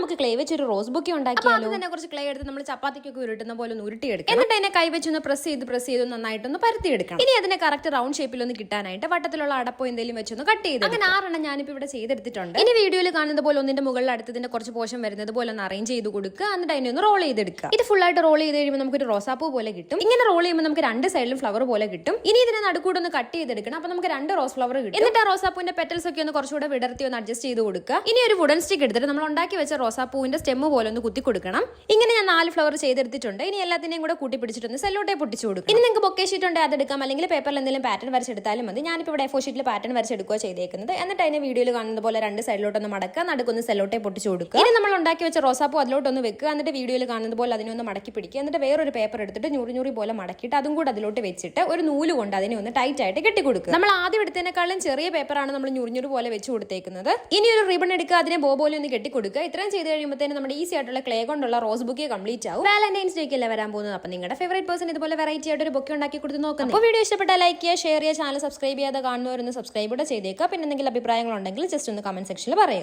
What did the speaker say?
നമുക്ക് ക്ലേ വെച്ച് ഒരു റോസ് ബുക്കി ഉണ്ടാക്കിയാലോ. തന്നെ കുറച്ച് ക്ലേ എടുത്ത് നമ്മൾ ചപ്പാത്തിക്കൊക്കെ ഉരുട്ടുന്ന പോലെ ഒന്ന് ഉരുട്ടിയെടുക്കും. എന്നിട്ട് അതിനെ കൈ വെച്ചൊന്ന് പ്രസ് ചെയ്ത് നന്നായിട്ടൊന്ന് പരത്തിയെടുക്കണം. ഇനി അതിനെ കറക്റ്റ് റൗണ്ട് ഷേപ്പിലൊന്ന് കിട്ടാനായിട്ട് വട്ടത്തിലുള്ള അടപ്പോ എന്തെങ്കിലും വെച്ചൊന്ന് കട്ട് ചെയ്ത് അങ്ങനെ 6 ഞാനിപ്പോ ഇവിടെ ചെയ്തെടുത്തിട്ടുണ്ട്. ഇനി വീഡിയോയിൽ കാണുന്ന പോലെ ഒന്നിന്റെ മുകളിൽ അടുത്തതിന്റെ കുറച്ച് പോഷൻ വരുന്നത് പോലെ ഒന്ന് അറേഞ്ച് ചെയ്ത് കൊടുക്കുക. എന്നിട്ട് അതിനെ ഒന്ന് റോൾ ചെയ്തെടുക്കുക. ഇത് ഫുൾ ആയിട്ട് റോൾ ചെയ്ത് കഴിയുമ്പോൾ നമുക്ക് ഒരു റോസാപ്പൂ പോലെ കിട്ടും. ഇങ്ങനെ റോൾ ചെയ്യുമ്പോൾ നമുക്ക് 2 സൈഡിലും ഫ്ലവർ പോലെ കിട്ടും. ഇനി ഇതിനെ നടുക്കൂടെ ഒന്ന് കട്ട് ചെയ്തെടുക്കണം. അപ്പൊ നമുക്ക് 2 റോസ് ഫ്ലവർ കിട്ടും. എന്നിട്ട് ആ റോസാപ്പൂവിന്റെ പെറ്റൽസ് ഒക്കെ ഒന്ന് കുറച്ചുകൂടെ വിടർത്തി ഒന്ന് അഡ്ജസ്റ്റ് ചെയ്ത് കൊടുക്കുക. ഇനി ഒരു വുഡൻ സ്റ്റിക്ക് എടുത്തിട്ട് നമ്മൾ ഉണ്ടാക്കി വെച്ച റോസാപ്പൂവിന്റെ സ്റ്റെമ്മ് പോലെ ഒന്ന് കുത്തി കൊടുക്കണം. ഇങ്ങനെ ഞാൻ 4 ഫ്ലവർ ചെയ്തെടുത്തിട്ടുണ്ട്. ഇനി എല്ലാത്തിനെയും കൂടെ കൂട്ടി പിടിച്ചിട്ടൊന്ന് സെല്ലോ ടേപ്പ് പൊട്ടിച്ചു കൊടുക്കും. ഇനി നിങ്ങൾക്ക് ബൊക്കെ ഷീറ്റ് ഉണ്ട് അതെടുക്കാം, അല്ലെങ്കിൽ പേപ്പറിൽ എന്തെങ്കിലും പാറ്റേൺ വരച്ചെടുത്താലും മതി. ഞാനിപ്പോൾ ഇവിടെ A4 ഷീറ്റിൽ പാറ്റേൺ വരച്ചെടുക്കുക ചെയ്തേക്കുന്നത്. എന്നിട്ട് അതിനെ വീഡിയോയിൽ കാണുന്ന പോലെ 2 സൈഡിലോട്ടൊന്ന് മടക്കുക, നടുക്കൊന്ന് സെല്ലോ ടേപ്പ് പൊട്ടിച്ചു കൊടുക്കുക. ഇനി നമ്മൾ ഉണ്ടാക്കി വെച്ച റോസാപ്പൂ അതിലോട്ടൊന്ന് വെക്കുക. എന്നിട്ട് വീഡിയോയിൽ കാണുന്ന പോലെ അതിനെ ഒന്ന് മടക്കി പിടിക്കുക. എന്നിട്ട് വേറൊരു പേപ്പർ എടുത്തിട്ട് ഞുറി പോലെ മടക്കിയിട്ട് അതും കൂടെ അതിലോട്ട് വെച്ചിട്ട് ഒരു നൂല് കൊണ്ട് അതിനെ ഒന്ന് ടൈറ്റ് ആയിട്ട് കെട്ടി കൊടുക്കുക. നമ്മൾ ആദ്യം എടുത്തതിനേക്കാളും ചെറിയ പേപ്പറാണ് നമ്മൾ ഞുറി പോലെ വെച്ച് കൊടുത്തേക്കുന്നത്. ഇനി ഒരു റിബൺ എടുക്കുക, അതിനെ ബോ പോലെ ഒന്ന് കെട്ടി കൊടുക്കുക. ഇത്രയും ചെയ്ത് കഴിയുമ്പോഴത്തേനും നമ്മുടെ ഈസി ആയിട്ടുള്ള ക്ലേ കൊണ്ടുള്ള റോസ് ബുക്ക് കംപ്ലീറ്റ് ആവും. വാലന്റൈൻസ് ഡേക്ക് അല്ലേ വരാൻ പോകുന്നത്. അപ്പൊ നിങ്ങളുടെ ഫേവറേറ്റ് പേഴ്സൺ ഇതുപോലെ വെറൈറ്റി ആയിട്ട് ഒരു ബുക്ക് ഉണ്ടാക്കി കൊടുത്ത് നോക്കുന്നത്. അപ്പോൾ വീഡിയോ ഇഷ്ടപ്പെട്ടാൽ ലൈക്ക് ചെയ്യുക, ഷെയർ ചെയ്യുക, ചാനൽ സബ്സ്ക്രൈബ് ചെയ്യാതെ കാണുന്നവരൊന്ന് സബ്സ്ക്രൈബ് കൂടെ ചെയ്തേക്കുക. പിന്നെ എന്തെങ്കിലും അഭിപ്രായങ്ങളുണ്ടെങ്കിൽ ജസ്റ്റ് ഒന്ന് കമന്റ് സെക്ഷനിൽ പറയുക.